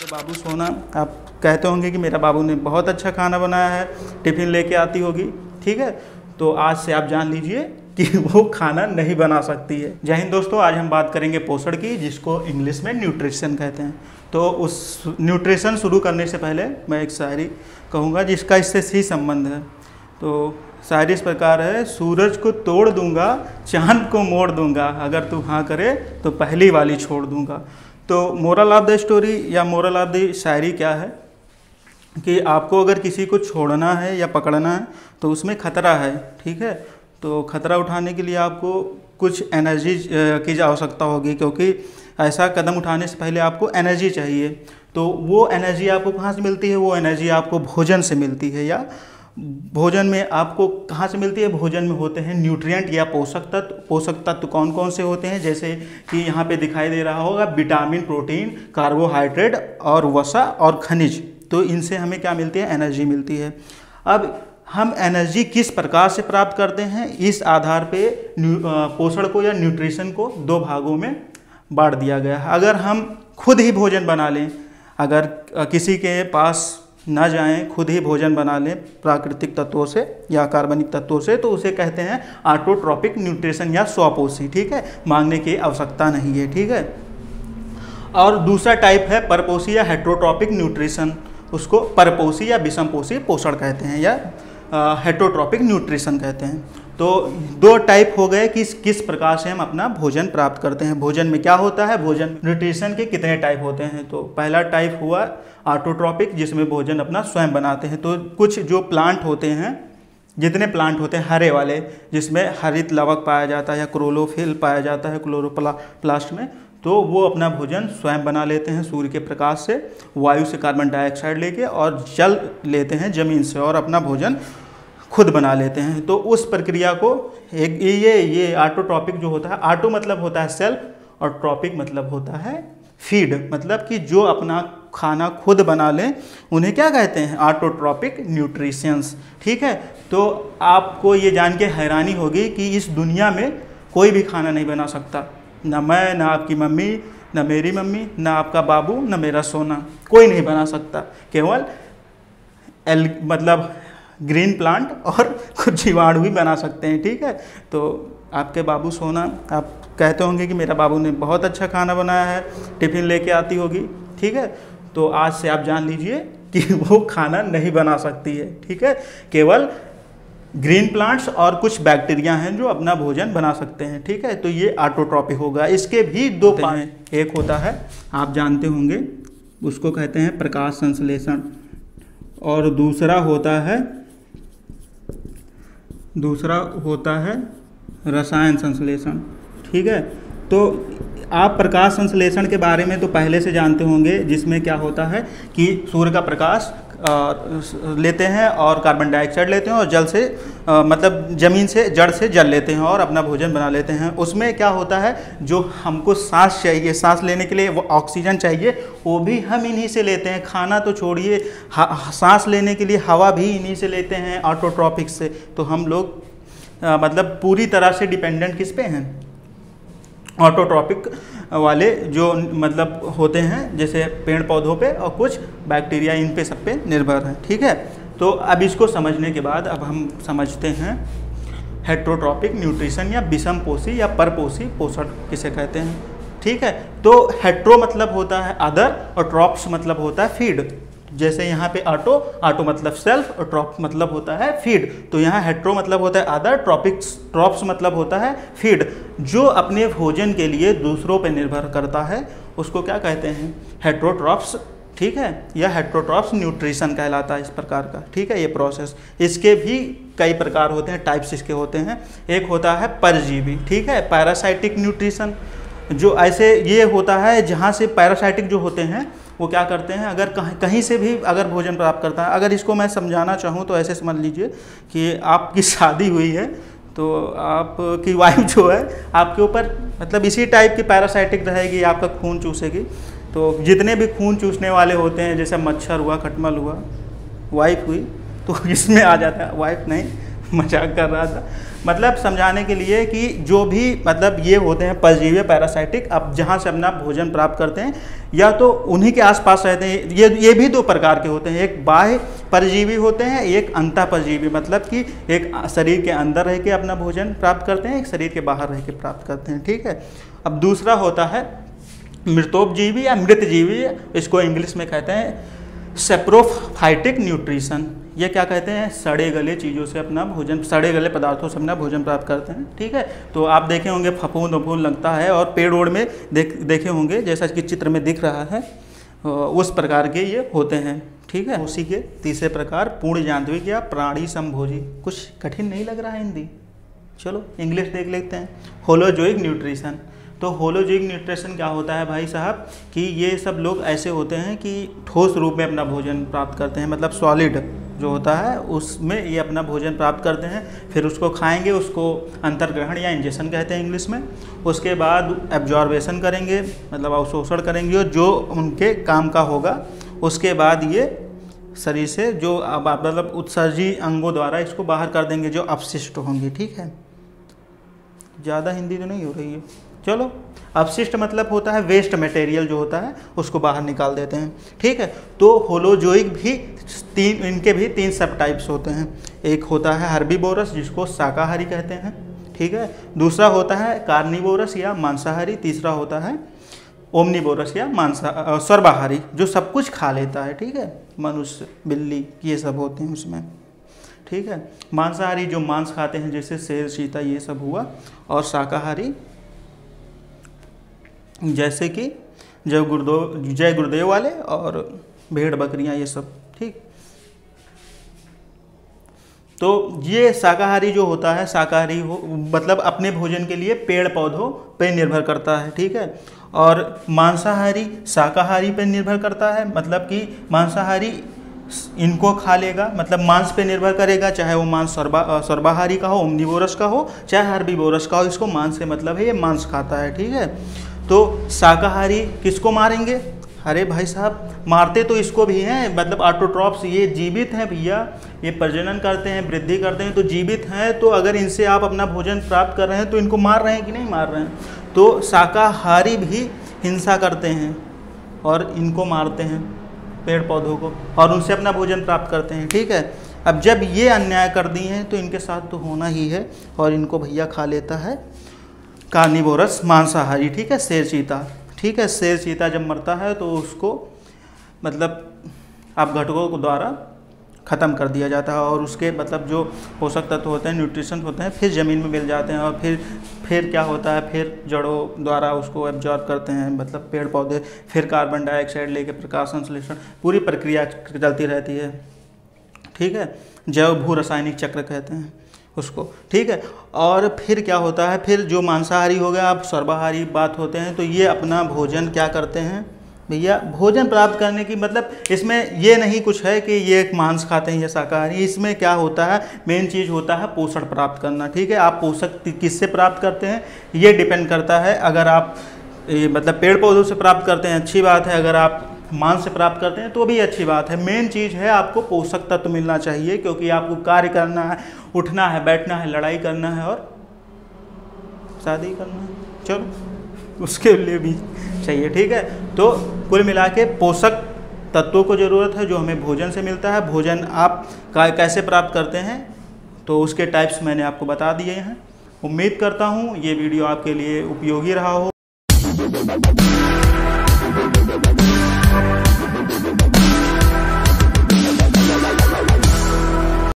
बाबू सोना, आप कहते होंगे कि मेरा बाबू ने बहुत अच्छा खाना बनाया है, टिफ़िन लेके आती होगी, ठीक है। तो आज से आप जान लीजिए कि वो खाना नहीं बना सकती है। जय हिंद दोस्तों, आज हम बात करेंगे पोषण की, जिसको इंग्लिश में न्यूट्रिशन कहते हैं। तो उस न्यूट्रिशन शुरू करने से पहले मैं एक शायरी कहूँगा जिसका इससे ही संबंध है। तो शायरी इस प्रकार है, सूरज को तोड़ दूंगा, चांद को मोड़ दूंगा, अगर तू हाँ करे तो पहली वाली छोड़ दूंगा। तो मोरल ऑफ द स्टोरी या मोरल ऑफ द शायरी क्या है कि आपको अगर किसी को छोड़ना है या पकड़ना है तो उसमें खतरा है, ठीक है। तो खतरा उठाने के लिए आपको कुछ एनर्जी की आवश्यकता होगी, क्योंकि ऐसा कदम उठाने से पहले आपको एनर्जी चाहिए। तो वो एनर्जी आपको कहाँ से मिलती है? वो एनर्जी आपको भोजन से मिलती है। या भोजन में आपको कहाँ से मिलती है? भोजन में होते हैं न्यूट्रिएंट या पोषक तत्व। पोषक तत्व कौन कौन से होते हैं? जैसे कि यहाँ पे दिखाई दे रहा होगा, विटामिन, प्रोटीन, कार्बोहाइड्रेट और वसा और खनिज। तो इनसे हमें क्या मिलती है? एनर्जी मिलती है। अब हम एनर्जी किस प्रकार से प्राप्त करते हैं, इस आधार पे पोषण को या न्यूट्रिशन को दो भागों में बांट दिया गया है। अगर हम खुद ही भोजन बना लें, अगर किसी के पास ना जाएं, खुद ही भोजन बना लें प्राकृतिक तत्वों से या कार्बनिक तत्वों से, तो उसे कहते हैं ऑटोट्रॉपिक न्यूट्रिशन या स्वपोषी, ठीक है। मांगने की आवश्यकता नहीं है, ठीक है। और दूसरा टाइप है परपोषी या हेट्रोट्रॉपिक न्यूट्रिशन, उसको परपोषी या विषमपोषी पोषण कहते हैं या हेट्रोट्रॉपिक न्यूट्रिशन कहते हैं। तो दो टाइप हो गए कि किस प्रकार से हम अपना भोजन प्राप्त करते हैं। भोजन में क्या होता है, भोजन न्यूट्रिशन के कितने टाइप होते हैं। तो पहला टाइप हुआ ऑटोट्रॉपिक, जिसमें भोजन अपना स्वयं बनाते हैं। तो कुछ जो प्लांट होते हैं, जितने प्लांट होते हैं हरे वाले, जिसमें हरित लवक पाया जाता है या क्लोरोफिल पाया जाता है क्लोरोप्लास्ट में, तो वो अपना भोजन स्वयं बना लेते हैं सूर्य के प्रकाश से, वायु से कार्बन डाइऑक्साइड लेके, और जल लेते हैं ज़मीन से और अपना भोजन खुद बना लेते हैं। तो उस प्रक्रिया को एक ये ऑटोट्रॉपिक जो होता है, ऑटो मतलब होता है सेल्फ और ट्रॉपिक मतलब होता है फीड, मतलब कि जो अपना खाना खुद बना लें उन्हें क्या कहते हैं? ऑटोट्रॉपिक न्यूट्रिशंस, ठीक है। तो आपको ये जान के हैरानी होगी कि इस दुनिया में कोई भी खाना नहीं बना सकता, ना मैं, ना आपकी मम्मी, ना मेरी मम्मी, ना आपका बाबू, ना मेरा सोना, कोई नहीं बना सकता। केवल मतलब ग्रीन प्लांट और कुछ जीवाणु भी बना सकते हैं, ठीक है। तो आपके बाबू सोना, आप कहते होंगे कि मेरा बाबू ने बहुत अच्छा खाना बनाया है, टिफ़िन लेके आती होगी, ठीक है। तो आज से आप जान लीजिए कि वो खाना नहीं बना सकती है, ठीक है। केवल ग्रीन प्लांट्स और कुछ बैक्टीरिया हैं जो अपना भोजन बना सकते हैं, ठीक है। तो ये ऑटोट्रॉपिक होगा। इसके भी दो पार्ट हैं, एक होता है आप जानते होंगे उसको कहते हैं प्रकाश संश्लेषण, और दूसरा होता है रसायन संश्लेषण, ठीक है। तो आप प्रकाश संश्लेषण के बारे में तो पहले से जानते होंगे, जिसमें क्या होता है कि सूर्य का प्रकाश लेते हैं और कार्बन डाइऑक्साइड लेते हैं और जल से मतलब ज़मीन से, जड़ से जल लेते हैं और अपना भोजन बना लेते हैं। उसमें क्या होता है, जो हमको सांस चाहिए, सांस लेने के लिए वो ऑक्सीजन चाहिए, वो भी हम इन्हीं से लेते हैं। खाना तो छोड़िए, सांस लेने के लिए हवा भी इन्हीं से लेते हैं, ऑटोट्रॉपिक से। तो हम लोग मतलब पूरी तरह से डिपेंडेंट किस पे हैं? ऑटोट्रॉपिक वाले जो मतलब होते हैं, जैसे पेड़ पौधों पे और कुछ बैक्टीरिया, इन पे सब पे निर्भर है, ठीक है। तो अब इसको समझने के बाद अब हम समझते हैं हेट्रोट्रॉपिक न्यूट्रिशन या विषमपोषी या परपोषी पोषण किसे कहते हैं, ठीक है। तो हेट्रो मतलब होता है अदर और ट्रॉप्स मतलब होता है फीड। जैसे यहाँ पे ऑटो मतलब सेल्फ और ट्रॉप मतलब होता है फीड। तो यहाँ हेट्रो मतलब होता है अदर, ट्रॉप्स मतलब होता है फीड। जो अपने भोजन के लिए दूसरों पे निर्भर करता है उसको क्या कहते हैं? हेट्रोट्रॉप्स, ठीक है। या हेट्रोट्रॉप्स न्यूट्रिशन कहलाता है इस प्रकार का, ठीक है। ये प्रोसेस, इसके भी कई प्रकार होते हैं, टाइप्स इसके होते हैं। एक होता है परजीवी, ठीक है, पैरासाइटिक न्यूट्रिशन। जो ऐसे ये होता है जहाँ से पैरासाइटिक जो होते हैं वो क्या करते हैं, अगर कहीं से भी अगर भोजन प्राप्त करता है। अगर इसको मैं समझाना चाहूँ तो ऐसे समझ लीजिए कि आपकी शादी हुई है तो आपकी वाइफ जो है आपके ऊपर मतलब इसी टाइप की पैरासाइटिक रहेगी, आपका खून चूसेगी। तो जितने भी खून चूसने वाले होते हैं, जैसे मच्छर हुआ, खटमल हुआ, वाइफ हुई, तो इसमें आ जाता है। वाइफ नहीं, मजाक कर रहा था। मतलब समझाने के लिए कि जो भी मतलब ये होते हैं परजीवी पैरासाइटिक, अब जहाँ से अपना भोजन प्राप्त करते हैं या तो उन्हीं के आसपास रहते हैं। ये भी दो प्रकार के होते हैं, एक बाह्य परजीवी होते हैं, एक अंतः परजीवी, मतलब कि एक शरीर के अंदर रह के अपना भोजन प्राप्त करते हैं, एक शरीर के बाहर रह के प्राप्त करते हैं। ठीक है। अब दूसरा होता है मृतोपजीवी या मृतजीवी, इसको इंग्लिश में कहते हैं सेप्रोफाइटिक न्यूट्रिशन। ये क्या कहते हैं, सड़े गले चीज़ों से अपना भोजन, सड़े गले पदार्थों से अपना भोजन प्राप्त करते हैं। ठीक है। तो आप देखे होंगे फफूंद वफूंद लगता है और पेड़ ओड़ में देखे होंगे, जैसा कि चित्र में दिख रहा है, उस प्रकार के ये होते हैं। ठीक है। उसी के तीसरे प्रकार पूर्ण यांत्रिक या प्राणी संभोजी। कुछ कठिन नहीं लग रहा है हिंदी, चलो इंग्लिश देख लेते हैं। Holozoic nutrition. तो होलोजोइक न्यूट्रिशन क्या होता है भाई साहब, कि ये सब लोग ऐसे होते हैं कि ठोस रूप में अपना भोजन प्राप्त करते हैं, मतलब सॉलिड जो होता है उसमें ये अपना भोजन प्राप्त करते हैं, फिर उसको खाएंगे, उसको अंतर्ग्रहण या इंजेक्शन कहते हैं इंग्लिश में। उसके बाद एब्जॉर्बेशन करेंगे, मतलब अवशोषण करेंगे, और जो उनके काम का होगा उसके बाद ये शरीर से जो अब मतलब उत्सर्जी अंगों द्वारा इसको बाहर कर देंगे, जो अपशिष्ट होंगी। ठीक है। ज़्यादा हिंदी तो नहीं हो रही है, चलो। अपशिष्ट मतलब होता है वेस्ट मटेरियल जो होता है उसको बाहर निकाल देते हैं। ठीक है। तो होलोजोइक भी इनके भी 3 सब टाइप्स होते हैं। एक होता है हर्बीवोरस जिसको शाकाहारी कहते हैं। ठीक है। दूसरा होता है कार्निवोरस या मांसाहारी। तीसरा होता है ओमनिवोरस या सर्वाहारी, जो सब कुछ खा लेता है। ठीक है। मनुष्य, बिल्ली, ये सब होते हैं उसमें। ठीक है। मांसाहारी जो मांस खाते हैं, जैसे शेर, चीता, ये सब हुआ। और शाकाहारी जैसे कि जय गुरुदेव वाले और भेड़ बकरियां, ये सब। ठीक। तो ये शाकाहारी जो होता है, शाकाहारी मतलब अपने भोजन के लिए पेड़ पौधों पर निर्भर करता है। ठीक है। और मांसाहारी शाकाहारी पर निर्भर करता है, मतलब कि मांसाहारी इनको खा लेगा, मतलब मांस पे निर्भर करेगा, चाहे वो मांस सर्वाहारी का हो, ओमनिवोरस का हो, चाहे हर्बीवोरस का हो, इसको मांस से मतलब है ये मांस खाता है। ठीक है। तो शाकाहारी किसको मारेंगे, अरे भाई साहब मारते तो इसको भी हैं, मतलब ऑटोट्रॉप्स, ये जीवित हैं भैया, ये प्रजनन करते हैं, वृद्धि करते हैं, तो जीवित हैं। तो अगर इनसे आप अपना भोजन प्राप्त कर रहे हैं तो इनको मार रहे हैं कि नहीं मार रहे हैं। तो शाकाहारी भी हिंसा करते हैं और इनको मारते हैं, पेड़ पौधों को, और उनसे अपना भोजन प्राप्त करते हैं। ठीक है। अब जब ये अन्याय कर दिए हैं तो इनके साथ तो होना ही है, और इनको भैया खा लेता है कार्निवोरस मांसाहारी। ठीक है। शेर चीता। ठीक है। शेर चीता जब मरता है तो उसको मतलब अपघटकों के द्वारा ख़त्म कर दिया जाता है, और उसके मतलब जो पोषक तत्व होते हैं, न्यूट्रिशन होते हैं, फिर ज़मीन में मिल जाते हैं, और फिर क्या होता है, फिर जड़ों द्वारा उसको एब्जॉर्ब करते हैं, मतलब पेड़ पौधे, फिर कार्बन डाइऑक्साइड लेके प्रकाश संश्लेषण, पूरी प्रक्रिया चलती रहती है। ठीक है। जैव भू रासायनिक चक्र कहते हैं उसको। ठीक है। और फिर क्या होता है, फिर जो मांसाहारी हो गया, अब सर्वाहारी बात होते हैं, तो ये अपना भोजन क्या करते हैं भैया, भोजन प्राप्त करने की, मतलब इसमें ये नहीं कुछ है कि ये एक मांस खाते हैं या शाकाहारी, इसमें क्या होता है, मेन चीज़ होता है पोषण प्राप्त करना। ठीक है। आप पोषक किससे प्राप्त करते हैं ये डिपेंड करता है। अगर आप मतलब पेड़ पौधों से प्राप्त करते हैं अच्छी बात है, अगर आप मांस से प्राप्त करते हैं तो भी अच्छी बात है। मेन चीज़ है आपको पोषक तत्व मिलना चाहिए, क्योंकि आपको कार्य करना है, उठना है, बैठना है, लड़ाई करना है और शादी करना है, चलो उसके लिए भी चाहिए। ठीक है। तो कुल मिला के पोषक तत्वों को ज़रूरत है जो हमें भोजन से मिलता है। भोजन आप कैसे प्राप्त करते हैं तो उसके टाइप्स मैंने आपको बता दिए हैं। उम्मीद करता हूँ ये वीडियो आपके लिए उपयोगी रहा हो।